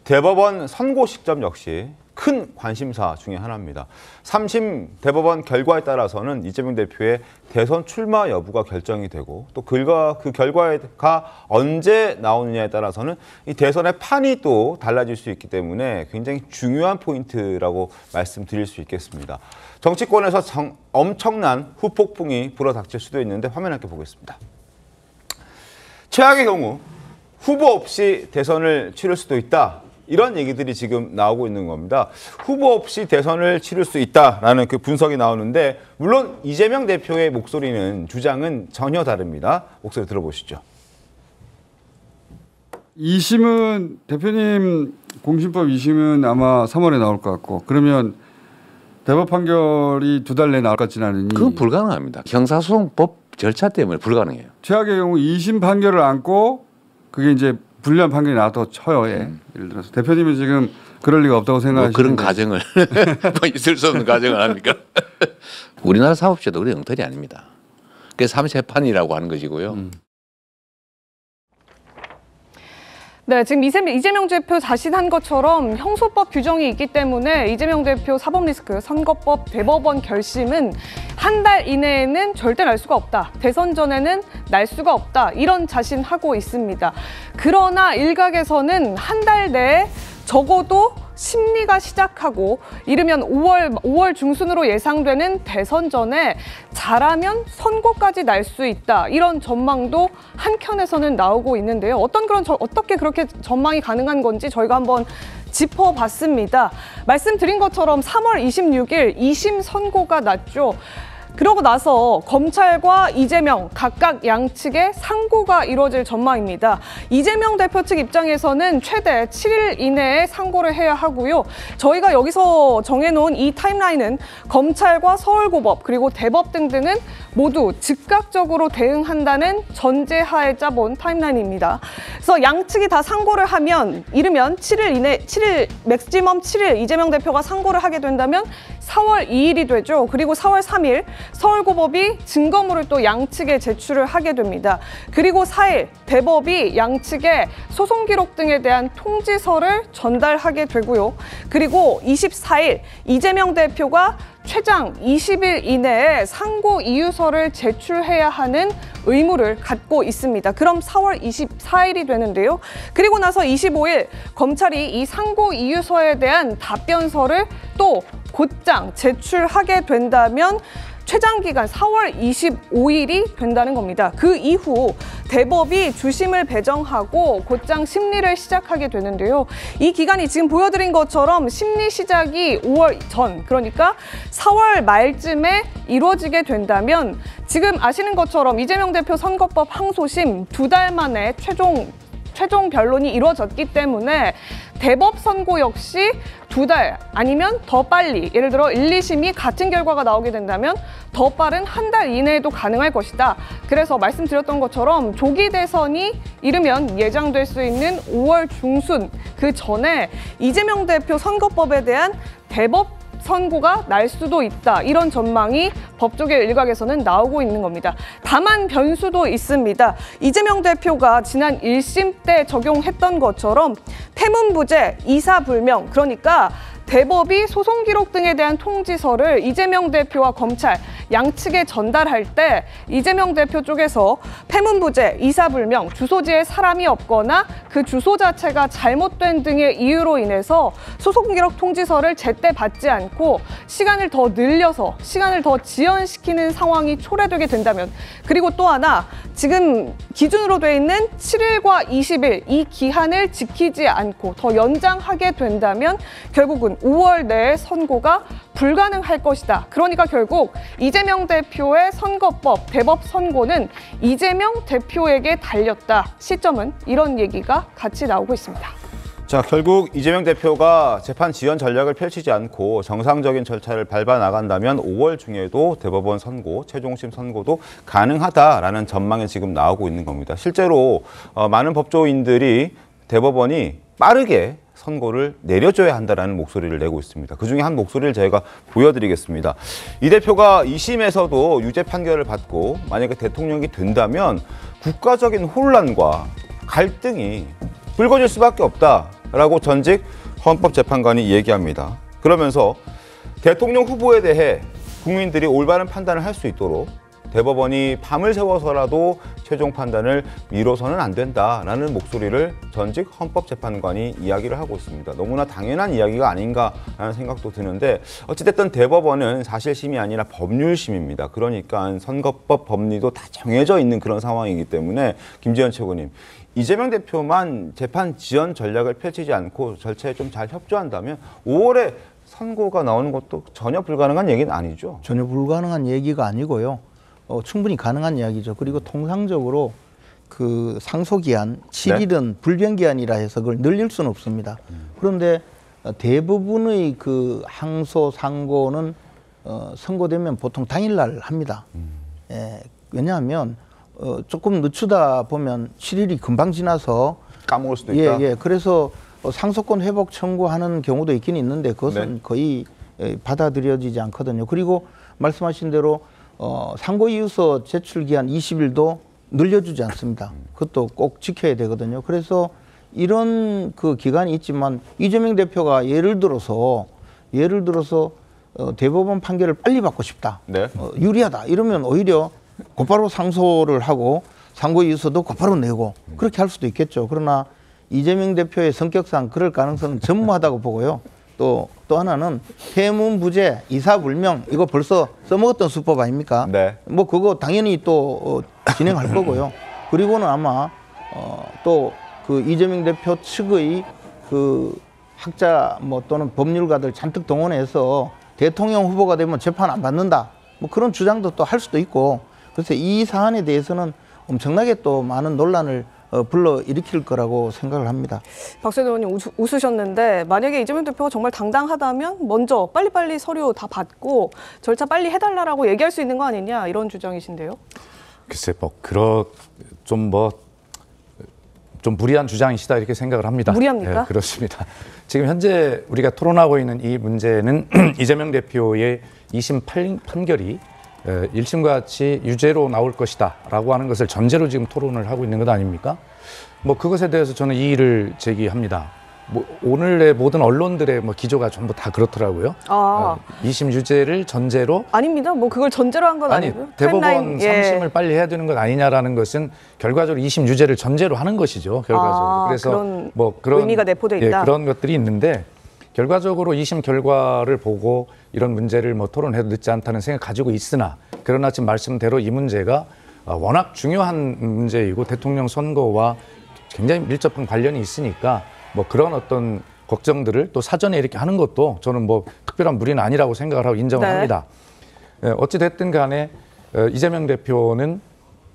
대법원 선고 시점 역시 큰 관심사 중에 하나입니다. 3심 대법원 결과에 따라서는 이재명 대표의 대선 출마 여부가 결정이 되고 또 그 결과가 언제 나오느냐에 따라서는 이 대선의 판이 또 달라질 수 있기 때문에 굉장히 중요한 포인트라고 말씀드릴 수 있겠습니다. 정치권에서 엄청난 후폭풍이 불어닥칠 수도 있는데 화면 함께 보겠습니다. 최악의 경우 후보 없이 대선을 치를 수도 있다. 이런 얘기들이 지금 나오고 있는 겁니다. 후보 없이 대선을 치를 수 있다라는 그 분석이 나오는데 물론 이재명 대표의 목소리는 주장은 전혀 다릅니다. 목소리 들어보시죠. 2심은 대표님 공신법 2심은 아마 3월에 나올 것 같고 그러면 대법 판결이 2달 내에 나올 것 같지는 않으니 그건 불가능합니다. 형사소송법 절차 때문에 불가능해요. 최악의 경우 2심 판결을 안고 그게 이제 불리한 판결이 나와도 쳐요. 예를 들어서 대표님이 지금 그럴 리가 없다고 생각하시는 그런 가정을 뭐 있을 수 없는 가정을 합니까? 우리나라 사법제도 그런 영털이 아닙니다. 그게 3세판이라고 하는 것이고요. 네, 지금 이재명 대표 자신 한 것처럼 형소법 규정이 있기 때문에 이재명 대표 사법 리스크, 선거법, 대법원 결심은 한 달 이내에는 절대 날 수가 없다. 대선 전에는 날 수가 없다. 이런 자신하고 있습니다. 그러나 일각에서는 한 달 내에 적어도 심리가 시작하고 이르면 5월 중순으로 예상되는 대선 전에 잘하면 선고까지 날 수 있다. 이런 전망도 한켠에서는 나오고 있는데요. 어떻게 그렇게 전망이 가능한 건지 저희가 한번 짚어봤습니다. 말씀드린 것처럼 3월 26일 2심 선고가 났죠. 그러고 나서 검찰과 이재명 각각 양측의 상고가 이루어질 전망입니다. 이재명 대표 측 입장에서는 최대 7일 이내에 상고를 해야 하고요. 저희가 여기서 정해놓은 이 타임라인은 검찰과 서울고법 그리고 대법 등등은 모두 즉각적으로 대응한다는 전제하에 짜본 타임라인입니다. 그래서 양측이 다 상고를 하면 이르면 7일 맥시멈 7일 이재명 대표가 상고를 하게 된다면 4월 2일이 되죠. 그리고 4월 3일 서울고법이 증거물을 또 양측에 제출을 하게 됩니다. 그리고 4일 대법이 양측에 소송 기록 등에 대한 통지서를 전달하게 되고요. 그리고 24일 이재명 대표가 최장 20일 이내에 상고 이유서를 제출해야 하는 의무를 갖고 있습니다. 그럼 4월 24일이 되는데요. 그리고 나서 25일 검찰이 이 상고 이유서에 대한 답변서를 또 곧장 제출하게 된다면 최장 기간 4월 25일이 된다는 겁니다. 그 이후 대법이 주심을 배정하고 곧장 심리를 시작하게 되는데요. 이 기간이 지금 보여드린 것처럼 심리 시작이 5월 전, 그러니까 4월 말쯤에 이루어지게 된다면 지금 아시는 것처럼 이재명 대표 선거법 항소심 2달 만에 최종 변론이 이루어졌기 때문에 대법 선고 역시 2달 아니면 더 빨리 예를 들어 1, 2심이 같은 결과가 나오게 된다면 더 빠른 한 달 이내에도 가능할 것이다. 그래서 말씀드렸던 것처럼 조기 대선이 이르면 예정될 수 있는 5월 중순 그 전에 이재명 대표 선거법에 대한 대법 선고가 날 수도 있다. 이런 전망이 법조계 일각에서는 나오고 있는 겁니다. 다만 변수도 있습니다. 이재명 대표가 지난 1심 때 적용했던 것처럼 태문부재, 이사불명, 그러니까 대법이 소송 기록 등에 대한 통지서를 이재명 대표와 검찰 양측에 전달할 때 이재명 대표 쪽에서 폐문부재, 이사불명, 주소지에 사람이 없거나 그 주소 자체가 잘못된 등의 이유로 인해서 소송 기록 통지서를 제때 받지 않고 시간을 더 늘려서 시간을 더 지연시키는 상황이 초래되게 된다면, 그리고 또 하나 지금 기준으로 돼 있는 7일과 20일 이 기한을 지키지 않고 더 연장하게 된다면 결국은 5월 내에 선고가 불가능할 것이다. 그러니까 결국 이재명 대표의 선거법, 대법 선고는 이재명 대표에게 달렸다. 시점은 이런 얘기가 같이 나오고 있습니다. 자, 결국 이재명 대표가 재판 지연 전략을 펼치지 않고 정상적인 절차를 밟아 나간다면 5월 중에도 대법원 선고, 최종심 선고도 가능하다라는 전망이 지금 나오고 있는 겁니다. 실제로 많은 법조인들이 대법원이 빠르게 선고를 내려줘야 한다는 목소리를 내고 있습니다. 그중에 한 목소리를 저희가 보여드리겠습니다. 이 대표가 2심에서도 유죄 판결을 받고 만약에 대통령이 된다면 국가적인 혼란과 갈등이 불거질 수밖에 없다. 라고 전직 헌법재판관이 얘기합니다. 그러면서 대통령 후보에 대해 국민들이 올바른 판단을 할 수 있도록 대법원이 밤을 새워서라도 최종 판단을 미뤄서는 안 된다라는 목소리를 전직 헌법재판관이 이야기를 하고 있습니다. 너무나 당연한 이야기가 아닌가라는 생각도 드는데 어찌됐든 대법원은 사실심이 아니라 법률심입니다. 그러니까 선거법 법리도 다 정해져 있는 그런 상황이기 때문에 김재현 최고님, 이재명 대표만 재판 지연 전략을 펼치지 않고 절차에 좀 잘 협조한다면 5월에 선고가 나오는 것도 전혀 불가능한 얘기는 아니죠. 전혀 불가능한 얘기가 아니고요. 충분히 가능한 이야기죠. 그리고 통상적으로 그 상소기한 7일은 불변기한이라 해서 그걸 늘릴 수는 없습니다. 그런데 대부분의 그 항소, 상고는 선고되면 보통 당일날 합니다. 예, 왜냐하면 조금 늦추다 보면 7일이 금방 지나서 까먹을 수도 있다. 예. 그래서 상소권 회복 청구하는 경우도 있긴 있는데 그것은 거의 받아들여지지 않거든요. 그리고 말씀하신 대로 상고이유서 제출 기한 20일도 늘려주지 않습니다. 그것도 꼭 지켜야 되거든요. 그래서 이런 그 기간이 있지만 이재명 대표가 예를 들어서 대법원 판결을 빨리 받고 싶다. 네. 유리하다. 이러면 오히려 곧바로 상소를 하고 상고이유서도 곧바로 내고 그렇게 할 수도 있겠죠. 그러나 이재명 대표의 성격상 그럴 가능성은 전무하다고 보고요. 또 하나는 해문부재, 이사불명 이거 벌써 써먹었던 수법 아닙니까? 네. 뭐 그거 당연히 또 진행할 거고요. 그리고는 아마 또 그 이재명 대표 측의 그 학자 뭐 또는 법률가들 잔뜩 동원해서 대통령 후보가 되면 재판 안 받는다. 뭐 그런 주장도 또 할 수도 있고. 그래서 이 사안에 대해서는 엄청나게 또 많은 논란을 불러일으킬 거라고 생각을 합니다. 박세도 의원님 웃으셨는데 만약에 이재명 대표가 정말 당당하다면 먼저 빨리빨리 서류 다 받고 절차 빨리 해달라고 얘기할 수 있는 거 아니냐 이런 주장이신데요. 글쎄 좀 무리한 주장이시다 이렇게 생각을 합니다. 무리합니까? 네, 그렇습니다. 지금 현재 우리가 토론하고 있는 이 문제는 이재명 대표의 2심 판결이 1심과 같이 유죄로 나올 것이다 라고 하는 것을 전제로 지금 토론을 하고 있는 것 아닙니까? 뭐 그것에 대해서 저는 이의를 제기합니다. 뭐 오늘의 모든 언론들의 뭐 기조가 전부 다 그렇더라고요. 2심 유죄를 전제로 아닙니다. 뭐 그걸 전제로 한 건 아니고요. 대법원 3심을 빨리 해야 되는 것 아니냐라는 것은 결과적으로 2심 유죄를 전제로 하는 것이죠. 결과적으로. 그래서 그런 뭐 그런 의미가 내포돼 있다. 그런 것들이 있는데 결과적으로 2심 결과를 보고 이런 문제를 뭐 토론해도 늦지 않다는 생각 가지고 있으나 그러나 지금 말씀대로 이 문제가 워낙 중요한 문제이고 대통령 선거와 굉장히 밀접한 관련이 있으니까 뭐 그런 어떤 걱정들을 또 사전에 이렇게 하는 것도 저는 뭐 특별한 무리는 아니라고 생각을 하고 인정을 합니다. 어찌 됐든 간에 이재명 대표는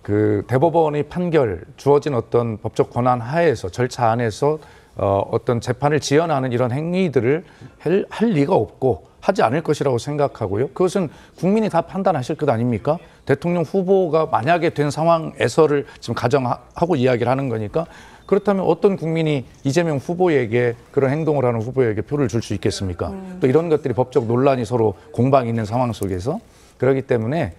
그 대법원의 판결 주어진 어떤 법적 권한 하에서 절차 안에서 어떤 재판을 지연하는 이런 행위들을 할 리가 없고 하지 않을 것이라고 생각하고요. 그것은 국민이 다 판단하실 것 아닙니까? 대통령 후보가 만약에 된 상황에서를 지금 가정하고 이야기를 하는 거니까 그렇다면 어떤 국민이 이재명 후보에게 그런 행동을 하는 후보에게 표를 줄 수 있겠습니까? 또 이런 것들이 법적 논란이 서로 공방이 있는 상황 속에서 그렇기 때문에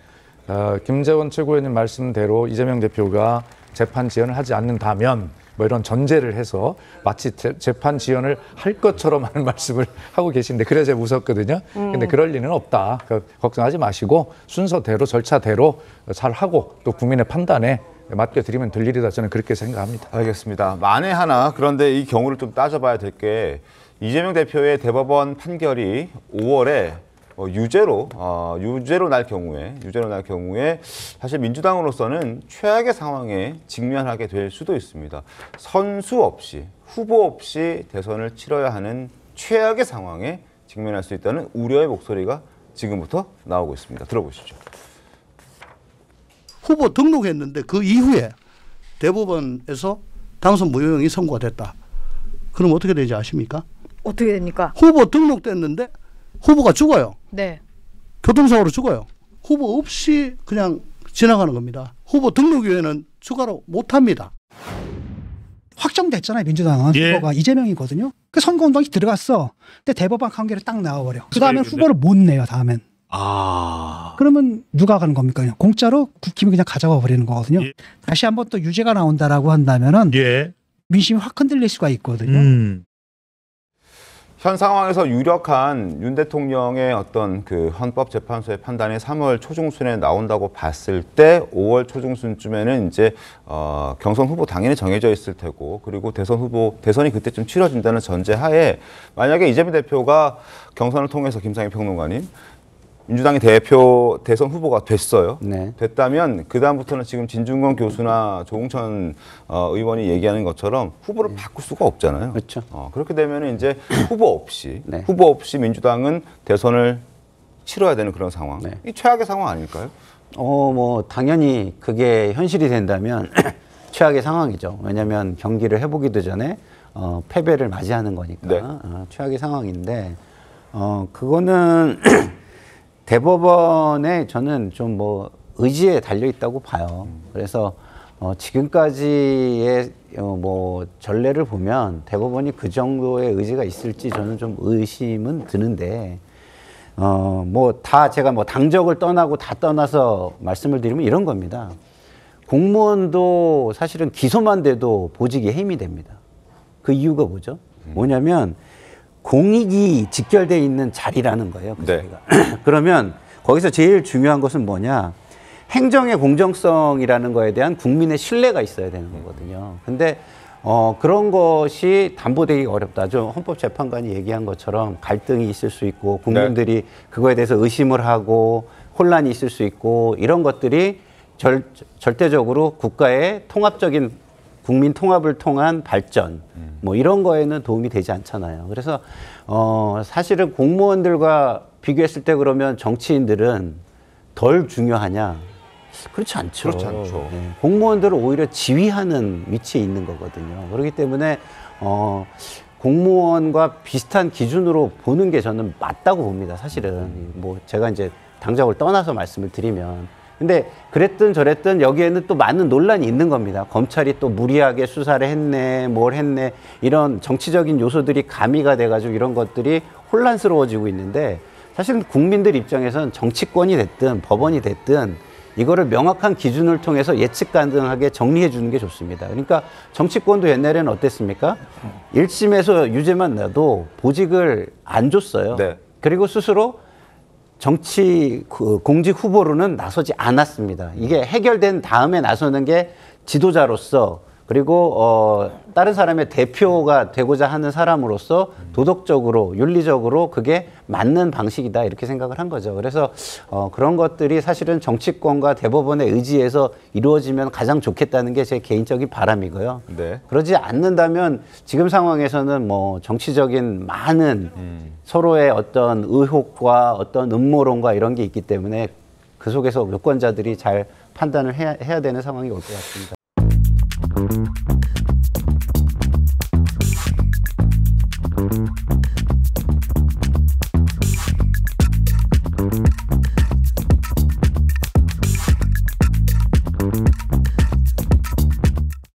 김재원 최고위원님 말씀대로 이재명 대표가 재판 지연을 하지 않는다면 뭐 이런 전제를 해서 마치 재판 지연을 할 것처럼 하는 말씀을 하고 계신데 그래서 제가 무섭거든요. 근데 그럴 리는 없다. 걱정하지 마시고 순서대로 절차대로 잘 하고 또 국민의 판단에 맡겨드리면 될 일이다. 저는 그렇게 생각합니다. 알겠습니다. 만에 하나 그런데 이 경우를 좀 따져봐야 될 게 이재명 대표의 대법원 판결이 5월에 유죄로 날 경우에 사실 민주당으로서는 최악의 상황에 직면하게 될 수도 있습니다. 선수 없이 후보 없이 대선을 치러야 하는 최악의 상황에 직면할 수 있다는 우려의 목소리가 지금부터 나오고 있습니다. 들어보시죠. 후보 등록했는데 그 이후에 대법원에서 당선 무효형이 선고가 됐다. 그럼 어떻게 되지 아십니까? 어떻게 됩니까? 후보 등록됐는데 후보가 죽어요. 네. 교통사고로 죽어요. 후보 없이 그냥 지나가는 겁니다. 후보 등록 이후에는 추가로 못합니다. 확정됐잖아요. 민주당은 후보가 이재명이거든요. 그 선거운동이 들어갔어. 근데 대법원 판결이 딱 나와버려. 그 다음에 후보를 못 내요. 다음엔. 그러면 누가 가는 겁니까? 그냥 공짜로 국힘이 그냥 가져가 버리는 거거든요. 다시 한번 또 유죄가 나온다라고 한다면은 민심이 확 흔들릴 수가 있거든요. 현 상황에서 유력한 윤 대통령의 어떤 그 헌법재판소의 판단이 3월 초중순에 나온다고 봤을 때 5월 초중순쯤에는 이제 경선 후보 당연히 정해져 있을 테고, 그리고 대선이 그때쯤 치러진다는 전제하에 만약에 이재명 대표가 경선을 통해서 김상희 평론가님 민주당의 대선 후보가 됐어요. 네. 됐다면 그 다음부터는 지금 진중권 교수나 조홍천 의원이 얘기하는 것처럼 후보를 바꿀 수가 없잖아요. 그렇죠. 그렇게 되면 이제 후보 없이 네. 민주당은 대선을 치러야 되는 그런 상황. 네. 이 최악의 상황 아닐까요? 뭐 당연히 그게 현실이 된다면 최악의 상황이죠. 왜냐하면 경기를 해보기도 전에 패배를 맞이하는 거니까 네. 최악의 상황인데 그거는 대법원에 저는 좀 뭐 의지에 달려 있다고 봐요. 그래서 지금까지의 뭐 전례를 보면 대법원이 그 정도의 의지가 있을지 저는 좀 의심은 드는데 뭐 다 제가 뭐 당적을 떠나고 다 떠나서 말씀을 드리면 이런 겁니다. 공무원도 사실은 기소만 돼도 보직이 해임이 됩니다. 그 이유가 뭐죠? 뭐냐면 공익이 직결되어 있는 자리라는 거예요. 그 자리가. 그러면 거기서 제일 중요한 것은 뭐냐? 행정의 공정성이라는 거에 대한 국민의 신뢰가 있어야 되는 거거든요. 근데 그런 것이 담보되기가 어렵다. 좀 헌법재판관이 얘기한 것처럼 갈등이 있을 수 있고 국민들이 그거에 대해서 의심을 하고 혼란이 있을 수 있고 이런 것들이 절대적으로 국가의 통합적인 국민 통합을 통한 발전 뭐 이런 거에는 도움이 되지 않잖아요. 그래서 사실은 공무원들과 비교했을 때 그러면 정치인들은 덜 중요하냐? 그렇지 않죠. 그렇지 않죠. 네. 공무원들은 오히려 지휘하는 위치에 있는 거거든요. 그렇기 때문에 공무원과 비슷한 기준으로 보는 게 저는 맞다고 봅니다. 사실은 뭐 제가 이제 당적을 떠나서 말씀을 드리면. 근데 그랬든 저랬든 여기에는 또 많은 논란이 있는 겁니다. 검찰이 또 무리하게 수사를 했네, 뭘 했네, 이런 정치적인 요소들이 가미가 돼가지고 이런 것들이 혼란스러워지고 있는데 사실은 국민들 입장에서는 정치권이 됐든 법원이 됐든 이거를 명확한 기준을 통해서 예측 가능하게 정리해 주는 게 좋습니다. 그러니까 정치권도 옛날에는 어땠습니까? 1심에서 유죄만 나도 보직을 안 줬어요. 네. 그리고 스스로 정치 공직 후보로는 나서지 않았습니다. 이게 해결된 다음에 나서는 게 지도자로서 그리고 다른 사람의 대표가 되고자 하는 사람으로서 도덕적으로 윤리적으로 그게 맞는 방식이다 이렇게 생각을 한 거죠. 그래서 그런 것들이 사실은 정치권과 대법원의 의지에서 이루어지면 가장 좋겠다는 게 제 개인적인 바람이고요. 네. 그러지 않는다면 지금 상황에서는 뭐 정치적인 많은 서로의 어떤 의혹과 어떤 음모론과 이런 게 있기 때문에 그 속에서 유권자들이 잘 판단을 해야 되는 상황이 올 것 같습니다.